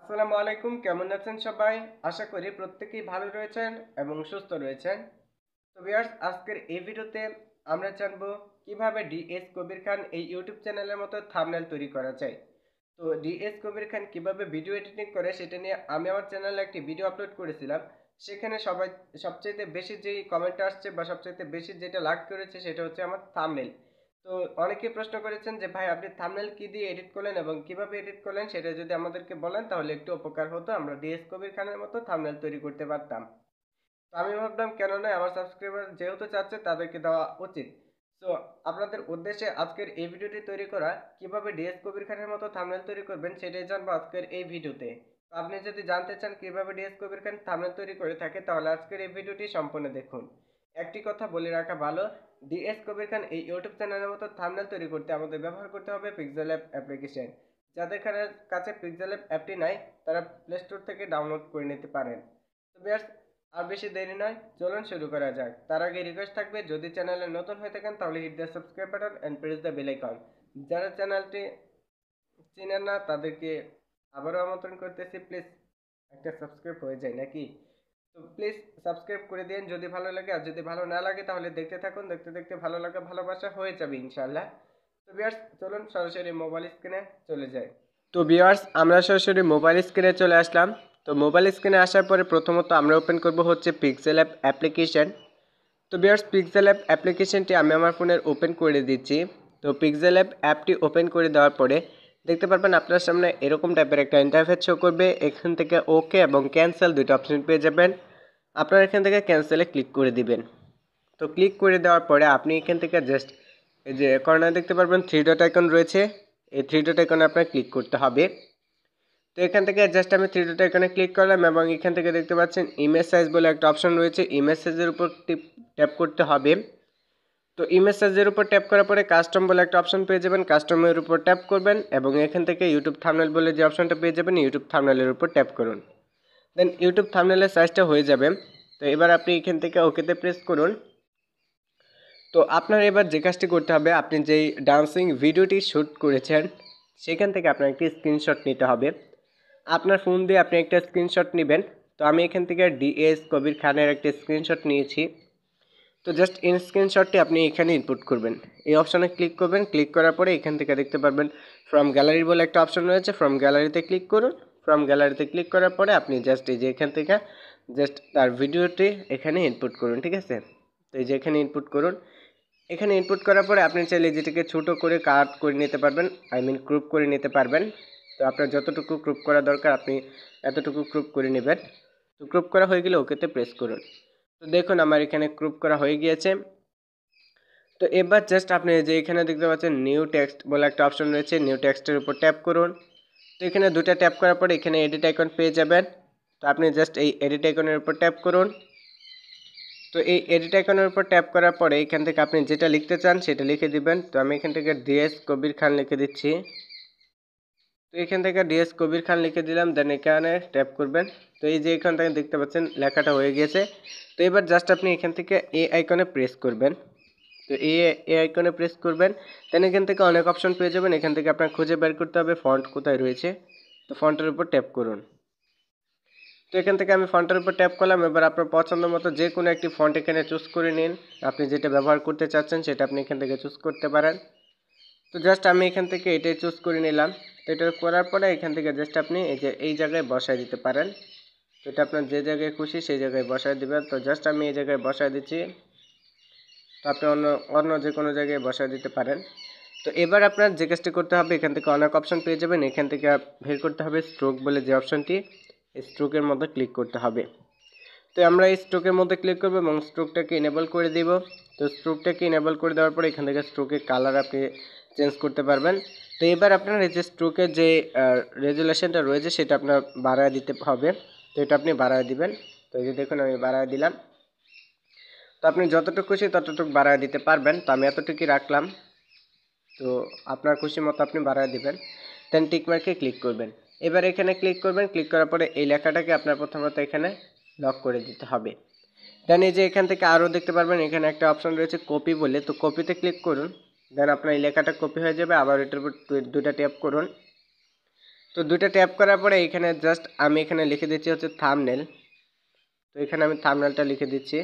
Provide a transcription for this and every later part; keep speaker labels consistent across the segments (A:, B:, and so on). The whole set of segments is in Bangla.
A: আসসালামু আলাইকুম, কেমন আছেন সবাই? আশা করি প্রত্যেকেই ভালো রয়েছেন এবং সুস্থ রয়েছেন। তো ভিউয়ার্স, আজকের এই ভিডিওতে আমরা জানবো কিভাবে ডিএস কবির খান এই ইউটিউব চ্যানেলের মতো থাম্বনেল তৈরি করা যায়। তো ডিএস কবির খান কিভাবে ভিডিও এডিটিং করে সেটা নিয়ে আমি আমার চ্যানেলে একটি ভিডিও আপলোড করেছিলাম। সেখানে সবচাইতে বেশি যেই কমেন্ট আসছে বা সবচাইতে বেশি যেটা লাইক করেছে সেটা হচ্ছে আমার থাম্বনেল। তো অনেকেই প্রশ্ন করেছেন যে ভাই আপনি থাম্বনেল কি দিয়ে এডিট করলেন এবং কিভাবে এডিট করলেন সেটা যদি আমাদেরকে বলেন তাহলে একটু উপকার হতো, আমরা ডিএস কবির খানের মতো থাম্বনেল তৈরি করতে পারতাম। তো আমি ভাবলাম কেন নয়, আমার সাবস্ক্রাইবার যেহেতু চাচ্ছে তাদেরকে দেওয়া উচিত। সো আপনাদের উদ্দেশ্যে আজকের এই ভিডিওটি তৈরি করা, কিভাবে ডিএস কবির খানের মতো থাম্বনেল তৈরি করবেন সেটাই জানবো আজকের এই ভিডিওতে। তো আপনি যদি জানতে চান কিভাবে ডিএস কবির খান থাম্বনেল তৈরি করে থাকে তাহলে আজকের এই ভিডিওটি সম্পূর্ণ দেখুন। একটি কথা বলে রাখা ভালো, ডিএস কবির খান এই ইউটিউব চ্যানেলের মতো থাম্বনেল তৈরি করতে আমাদের ব্যবহার করতে হবে পিক্সেল অ্যাপ অ্যাপ্লিকেশন। যাদের কাছে পিক্সেল অ্যাপ অ্যাপটি নাই তারা প্লে স্টোর থেকে ডাউনলোড করে নিতে পারেন। তো ভিউয়ার্স, আর বেশি দেরি নয়, চলুন শুরু করা যাক। তার আগে রিকোয়েস্ট থাকবে, যদি চ্যানেলে নতুন হয়ে থাকেন তাহলে hit the subscribe button and press the bell icon. যারা চ্যানেলটি চেনেন না তাদেরকে আবারও আমন্ত্রণ করতেছি, প্লিজ একটা সাবস্ক্রাইব হয়ে যায় নাকি। তো প্লিজ সাবস্ক্রাইব করে দিন যদি ভালো লাগে, আর যদি ভালো না লাগে তাহলে দেখতে থাকুন, দেখতে দেখতে ভালো লাগা ভালোবাসা হয়ে যাবে ইনশাল্লাহ। তো ভিউয়ার্স, চলুন সরাসরি মোবাইল স্ক্রিনে চলে যাই। তো ভিউয়ার্স, আমরা সরাসরি মোবাইল স্ক্রিনে চলে আসলাম। তো মোবাইল স্ক্রিনে আসার পরে প্রথমত আমরা ওপেন করব হচ্ছে পিক্সেল অ্যাপ অ্যাপ্লিকেশন। তো ভিউয়ার্স, পিক্সেল অ্যাপ অ্যাপ্লিকেশনটি আমি আমার ফোনের ওপেন করে দিচ্ছি। তো পিক্সেল অ্যাপ অ্যাপটি ওপেন করে দেওয়ার পরে দেখতে পারবেন আপনার সামনে এরকম টাইপের একটা ইন্টারফেস শো করবে। এখান থেকে ওকে এবং ক্যান্সেল দুটো অপশন পেয়ে যাবেন। আপনারা এখান থেকে ক্যান্সেলে ক্লিক করে দিবেন। তো ক্লিক করে দেওয়ার পরে আপনি এখান থেকে জাস্ট এই যে কর্নারে দেখতে পারবেন থ্রি ডট আইকন রয়েছে, এই থ্রি ডট আইকনে আপনার ক্লিক করতে হবে। তো এখান থেকে জাস্ট আমি থ্রি ডট আইকনে ক্লিক করলাম এবং এখান থেকে দেখতে পাচ্ছেন ইমেজ সাইজ বলে একটা অপশন রয়েছে, ইমেজ সাইজের উপর ট্যাপ করতে হবে। তো ইমেজ সাইজের উপর ট্যাপ করার পরে কাস্টম বলে একটা অপশন পেয়ে যাবেন, কাস্টমের উপর ট্যাপ করবেন এবং এখান থেকে ইউটিউব থাম্বনেল বলে যে অপশনটা পেয়ে যাবেন ইউটিউব থাম্বনেলের উপর ট্যাপ করুন। দেন ইউটিউব থাম্বনেলের সাইজটা হয়ে যাবে। তো এবার আপনি এখান থেকে ওকেতে প্রেস করুন। তো আপনার এবার যে কাজটি করতে হবে, আপনি যেই ডান্সিং ভিডিওটি শ্যুট করেছেন সেখান থেকে আপনার একটি স্ক্রিনশট নিতে হবে। আপনার ফোন দিয়ে আপনি একটা স্ক্রিনশট নেবেন। তো আমি এখান থেকে ডিএস কবির খানের একটা স্ক্রিনশট নিয়েছি। তো জাস্ট এই স্ক্রিনশটটি আপনি এখানে ইনপুট করবেন, এই অপশনে ক্লিক করবেন। ক্লিক করার পরে এখান থেকে দেখতে পারবেন ফ্রম গ্যালারি বলে একটা অপশন রয়েছে, ফ্রম গ্যালারিতে ক্লিক করুন। ফ্রম গ্যালারিতে ক্লিক করার পরে আপনি জাস্ট এই যে এখান থেকে জাস্ট তার ভিডিওটি এখানে ইনপুট করুন, ঠিক আছে। তো এই যে এখানে ইনপুট করুন। এখানে ইনপুট করার পরে আপনি চাইলে যেটাকে ছোটো করে কাট করে নিতে পারবেন, আই মিন ক্রুপ করে নিতে পারবেন। তো আপনার যতটুকু ক্রুপ করা দরকার আপনি এতটুকু ক্রুপ করে নেবেন। তো ক্রুপ করা হয়ে গেলে ওকেতে প্রেস করুন। তো দেখুন আমার এখানে ক্রুপ করা হয়ে গিয়েছে। তো এবার জাস্ট আপনি যে এখানে দেখতে পাচ্ছেন নিউ টেক্সট বলে একটা অপশন রয়েছে, নিউ টেক্সটের উপর ট্যাপ করুন। তো এখানে দুটা ট্যাপ করার পরে এখানে এডিট আইকন পেয়ে যাবেন। তো আপনি জাস্ট এই এডিট আইকনের উপর ট্যাপ করুন। তো এই এডিট আইকনের উপর ট্যাপ করার পরে এখান থেকে আপনি যেটা লিখতে চান সেটা লিখে দিবেন। তো আমি এখান থেকে ডিএস কবির খান লিখে দিচ্ছি। তো এখান থেকে ডিএস কবির খান লিখে দিলাম, দেন এখানে ট্যাপ করবেন। তো এই যে এখান থেকে দেখতে পাচ্ছেন লেখাটা হয়ে গিয়েছে। তো এবার জাস্ট আপনি এখান থেকে এই আইকনে প্রেস করবেন। তো এই আইকনে প্রেস করবেন, দেন এখান থেকে অনেক অপশন পেয়ে যাবেন। এখান থেকে আপনার খুঁজে বের করতে হবে ফন্ট কোথায় রয়েছে। তো ফন্টের উপর ট্যাপ করুন। তো এখান থেকে আমি ফন্টের উপর ট্যাপ করলাম। এবার আপনার পছন্দ মতো যে কোনো একটি ফন্ট এখানে চুজ করে নিন। আপনি যেটা ব্যবহার করতে চাচ্ছেন সেটা আপনি এখান থেকে চুজ করতে পারেন। তো জাস্ট আমি এখান থেকে এটাই চুজ করে নিলাম। তো এটা করার পরে এখান থেকে জাস্ট আপনি এই যে এই জায়গায় বসায় দিতে পারেন। তো এটা আপনার যে জায়গায় খুশি সেই জায়গায় বসায় দেবেন। তো জাস্ট আমি এই জায়গায় বসায় দিচ্ছি। তো আপনি অন্য যে কোনো জায়গায় বসায় দিতে পারেন। তো এবার আপনার যে কাজটি করতে হবে, এখান থেকে অনেক অপশন পেয়ে যাবেন। এখান থেকে বের করতে হবে স্ট্রোক বলে যে অপশনটি, স্ট্রোকের মধ্যে ক্লিক করতে হবে। তো আমরা এই স্ট্রোকের মধ্যে ক্লিক করব এবং স্ট্রোকটাকে এনেবল করে দেব। তো স্ট্রোকটাকে এনেবল করে দেওয়ার পরে এখান থেকে স্ট্রোকের কালার আপনি চেঞ্জ করতে পারবেন। তো এবার আপনার এই যে স্ট্রোকের যে রেজুলেশনটা রয়েছে সেটা আপনার বাড়ায় দিতে হবে। তো এটা আপনি বাড়ায় দিবেন। তো এই যে দেখুন আমি বাড়ায় দিলাম। তো আপনি যতটুকু খুশি ততটুকু বাড়ায় দিতে পারবেন। তো আমি এতটুকুই রাখলাম। তো আপনার খুশি মতো আপনি বাড়ায় দিবেন, দেন টিক মার্কে ক্লিক করবেন। এবার এখানে ক্লিক করবেন। ক্লিক করার পরে এই লেখাটাকে আপনার প্রথমত এখানে লক করে দিতে হবে। দেন এই যে এখান থেকে আরও দেখতে পারবেন এখানে একটা অপশন রয়েছে কপি বলে, তো কপিতে ক্লিক করুন। দেন আপনার এই লেখাটা কপি হয়ে যাবে। আবার এটার উপর দুটা ট্যাপ করুন। তো দুইটা ট্যাপ করার পরে এখানে জাস্ট আমি এখানে লিখে দিচ্ছি হচ্ছে থাম্বনেল। তো এখানে আমি থাম্বনেলটা লিখে দিচ্ছি।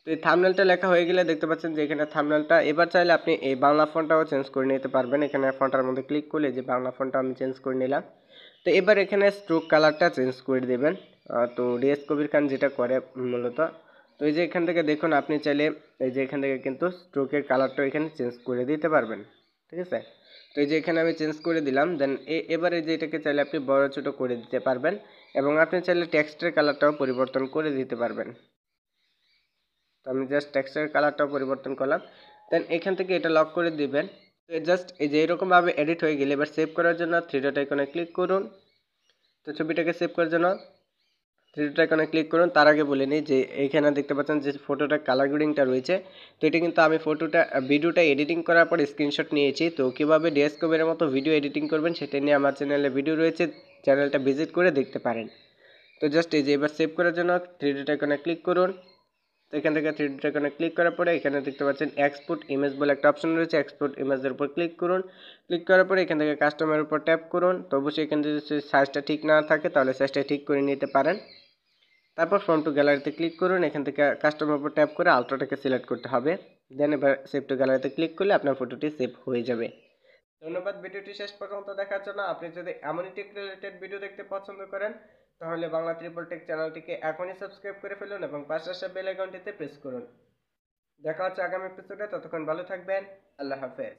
A: তো এই থাম্বনেলটা লেখা হয়ে গেলে দেখতে পাচ্ছেন যে এখানে থাম্বনেলটা, এবার চাইলে আপনি এই বাংলা ফন্টটাও চেঞ্জ করে নিতে পারবেন। এখানে ফন্টটার মধ্যে ক্লিক করলে যে বাংলা ফন্টটা আমি চেঞ্জ করে নিলাম। তো এবার এখানে স্ট্রোক কালারটা চেঞ্জ করে দেবেন। তো ডিএস কবির খান যেটা করে মূলত, তো এই যে এখান থেকে দেখুন আপনি চাইলে এই যে এখান থেকে কিন্তু স্ট্রোকের কালারটা এখানে চেঞ্জ করে দিতে পারবেন, ঠিক আছে। তো এই যে এখানে আমি চেঞ্জ করে দিলাম। দেন এবারে যে এটাকে চাইলে আপনি বড় ছোট করে দিতে পারবেন এবং আপনি চাইলে টেক্সটের কালারটাও পরিবর্তন করে দিতে পারবেন। তো আমি জাস্ট টেক্সটের কালারটাও পরিবর্তন করলাম। দেন এখান থেকে এটা লক করে দিবেন। তো জাস্ট এই যে এরকমভাবে এডিট হয়ে গেলে এবার সেভ করার জন্য থ্রি ডট আইকনে ক্লিক করুন। তো ছবিটাকে সেভ করার জন্য থ্রি ডট আইকনে ক্লিক করুন। তার আগে বলে নিই যে এইখানে দেখতে পাচ্ছেন যে ফটোটা কালার গ্রেডিংটা রয়েছে। তো এটা কিন্তু আমি ভিডিওটা এডিটিং করার পর স্ক্রিনশট নিয়েছি। তো কীভাবে ডিএস কবিরের মতো ভিডিও এডিটিং করবেন সেটা নিয়ে আমার চ্যানেলে ভিডিও রয়েছে, চ্যানেলটা ভিজিট করে দেখতে পারেন। তো জাস্ট এই যে এবার সেভ করার জন্য থ্রি ডট আইকনে ক্লিক করুন। তো এখান থেকে থ্রি ডট আইকনে ক্লিক করার পরে এখানে দেখতে পাচ্ছেন এক্সপোর্ট ইমেজ বলে একটা অপশন রয়েছে, এক্সপোর্ট ইমেজের উপর ক্লিক করুন। ক্লিক করার পরে এখান থেকে কাস্টমারের উপর ট্যাপ করুন। তো অবশ্যই এখানে যদি সাইজটা ঠিক না থাকে তাহলে সাইজটা ঠিক করে নিতে পারেন। তারপর ফ্রম টু গ্যালারিতে ক্লিক করুন। এখান থেকে কাস্টমার উপর ট্যাপ করে আলট্রাটাকে সিলেক্ট করতে হবে। দেন এবার সেভ টু গ্যালারিতে ক্লিক করলে আপনার ফটোটি সেভ হয়ে যাবে। ধন্যবাদ ভিডিওটি শেষ পর্যন্ত দেখার জন্য। আপনি যদি এমনই টেক রিলেটেড ভিডিও দেখতে পছন্দ করেন তাহলে বাংলা ট্রিপল টেক চ্যানেলটিকে এখনই সাবস্ক্রাইব করে ফেলুন এবং পাশে আসা বেল আইকনটিতে প্রেস করুন। দেখা হচ্ছে আগামী এপিসোডে, ততক্ষণ ভালো থাকবেন। আল্লাহ হাফেজ।